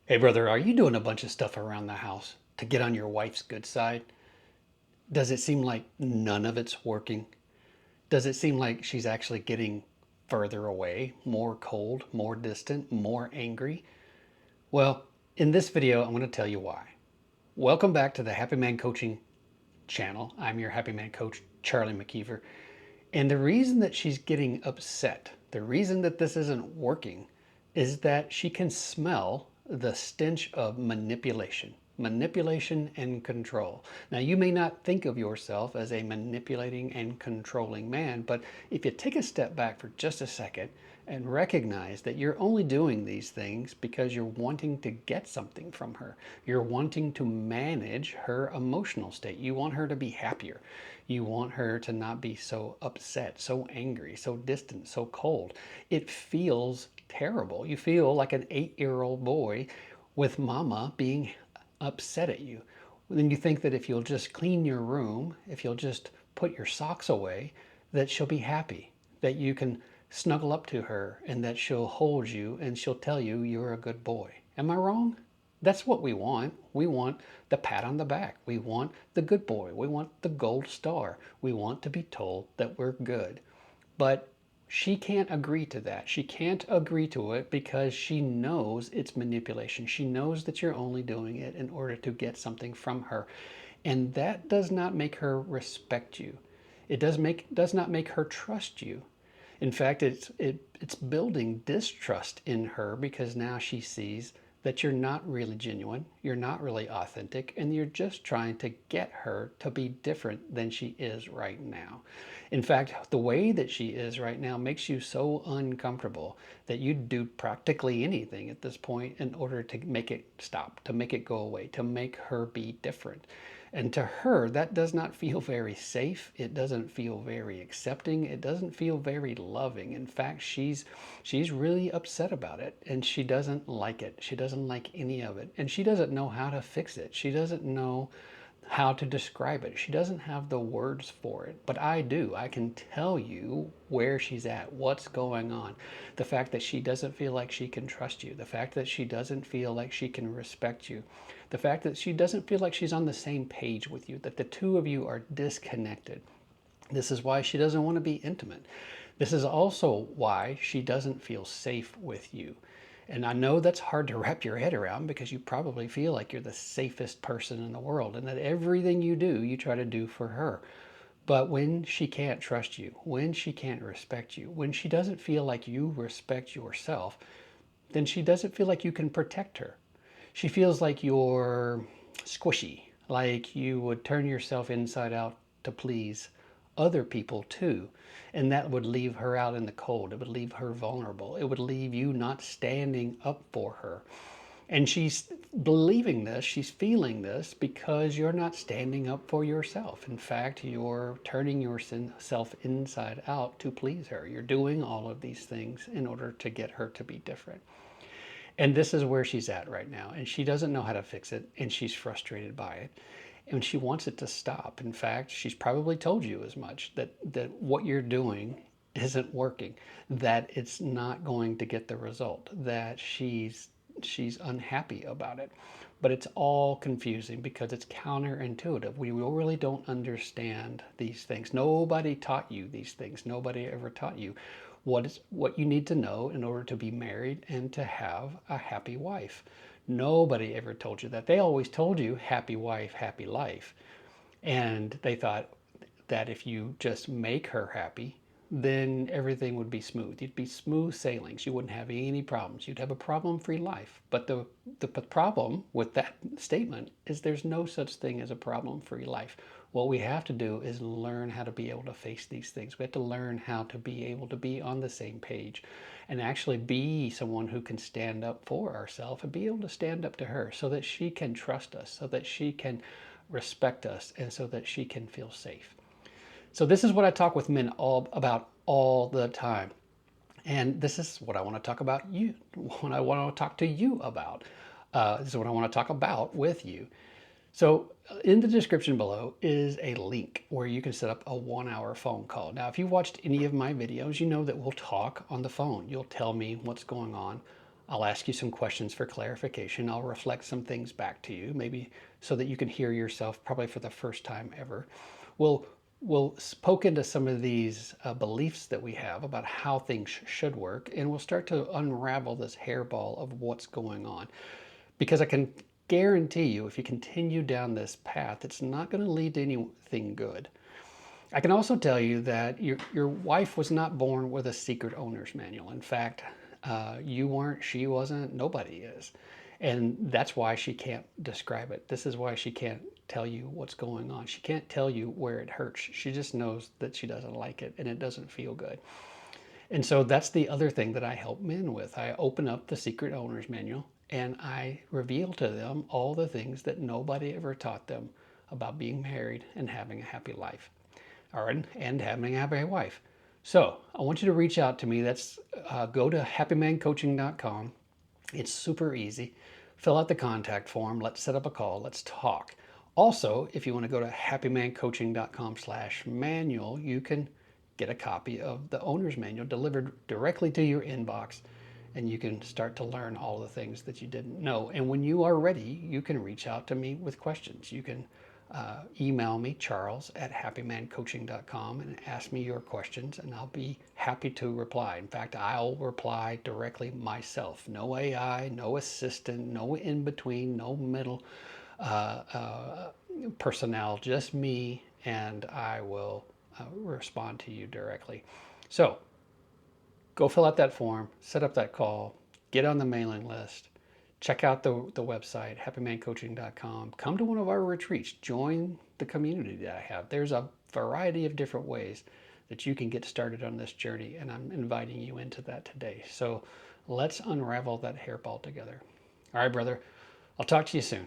Hey brother, are you doing a bunch of stuff around the house to get on your wife's good side? Does it seem like none of it's working? Does it seem like she's actually getting further away, more cold, more distant, more angry? Well, in this video, I'm going to tell you why. Welcome back to the Happy Man Coaching channel. I'm your Happy Man coach, Charlie McKeever. And the reason that she's getting upset, the reason that this isn't working, is that she can smell the stench of manipulation and control. Now, you may not think of yourself as a manipulating and controlling man, but if you take a step back for just a second and recognize that you're only doing these things because you're wanting to get something from her. You're wanting to manage her emotional state. You want her to be happier. You want her to not be so upset, so angry, so distant, so cold. It feels terrible. You feel like an 8-year-old boy with mama being upset at you. Then you think that if you'll just clean your room, if you'll just put your socks away, that she'll be happy, that you can snuggle up to her and that she'll hold you and she'll tell you you're a good boy. Am I wrong? That's what we want. We want the pat on the back. We want the good boy. We want the gold star. We want to be told that we're good. But she can't agree to that. She can't agree to it because she knows it's manipulation. She knows that you're only doing it in order to get something from her. And that does not make her respect you. It does not make her trust you. In fact, it's building distrust in her because now she sees that you're not really genuine, you're not really authentic, and you're just trying to get her to be different than she is right now. In fact, the way that she is right now makes you so uncomfortable that you'd do practically anything at this point in order to make it stop, to make it go away, to make her be different. And to her, that does not feel very safe. It doesn't feel very accepting. It doesn't feel very loving. In fact, she's really upset about it and she doesn't like it. She doesn't like any of it. And she doesn't know how to fix it. She doesn't know how to describe it. She doesn't have the words for it, but I do. I can tell you where she's at, what's going on. The fact that she doesn't feel like she can trust you, the fact that she doesn't feel like she can respect you, the fact that she doesn't feel like she's on the same page with you, that the two of you are disconnected. This is why she doesn't want to be intimate. This is also why she doesn't feel safe with you. And I know that's hard to wrap your head around because you probably feel like you're the safest person in the world and that everything you do, you try to do for her. But when she can't trust you, when she can't respect you, when she doesn't feel like you respect yourself, then she doesn't feel like you can protect her. She feels like you're squishy, like you would turn yourself inside out to please other people too. And that would leave her out in the cold. It would leave her vulnerable. It would leave you not standing up for her. And she's believing this, she's feeling this because you're not standing up for yourself. In fact, you're turning yourself inside out to please her. You're doing all of these things in order to get her to be different. And this is where she's at right now. And she doesn't know how to fix it. And she's frustrated by it. And she wants it to stop. In fact, she's probably told you as much that what you're doing isn't working, that it's not going to get the result, that she's unhappy about it. But it's all confusing because it's counterintuitive. We really don't understand these things. Nobody taught you these things. Nobody ever taught you what you need to know in order to be married and to have a happy wife. Nobody ever told you that. They always told you happy wife, happy life. And they thought that if you just make her happy, then everything would be smooth. You'd be smooth sailings. You wouldn't have any problems. You'd have a problem-free life. But the problem with that statement is there's no such thing as a problem-free life. What we have to do is learn how to be able to face these things. We have to learn how to be able to be on the same page and actually be someone who can stand up for ourselves and be able to stand up to her so that she can trust us, so that she can respect us, and so that she can feel safe. So this is what I talk with men all about all the time. And this is what I want to talk about you, what I want to talk to you about. This is what I want to talk about with you. So in the description below is a link where you can set up a 1-hour phone call. Now, if you've watched any of my videos, you know that we'll talk on the phone. You'll tell me what's going on. I'll ask you some questions for clarification. I'll reflect some things back to you, maybe so that you can hear yourself probably for the first time ever. We'll we'll poke into some of these beliefs that we have about how things should work, and we'll start to unravel this hairball of what's going on. Because I can guarantee you, if you continue down this path, it's not going to lead to anything good. I can also tell you that your wife was not born with a secret owner's manual. In fact, you weren't, she wasn't, nobody is. And that's why she can't describe it. This is why she can't tell you what's going on. She can't tell you where it hurts. She just knows that she doesn't like it and it doesn't feel good. And so that's the other thing that I help men with. I open up the secret owner's manual and I reveal to them all the things that nobody ever taught them about being married and having a happy life, or and having a happy wife. So I want you to reach out to me. That's go to happymancoaching.com. It's super easy. Fill out the contact form. Let's set up a call. Let's talk. Also, if you want to go to happymancoaching.com/manual, you can get a copy of the owner's manual delivered directly to your inbox, and you can start to learn all the things that you didn't know. And when you are ready, you can reach out to me with questions. You can email me, Charles at happymancoaching.com, and ask me your questions, and I'll be happy to reply. In fact, I'll reply directly myself. No AI, no assistant, no in between, no middle personnel, just me, and I will respond to you directly. So go fill out that form, set up that call, get on the mailing list. Check out the website, happymancoaching.com. Come to one of our retreats. Join the community that I have. There's a variety of different ways that you can get started on this journey, and I'm inviting you into that today. So let's unravel that hairball together. All right, brother. I'll talk to you soon.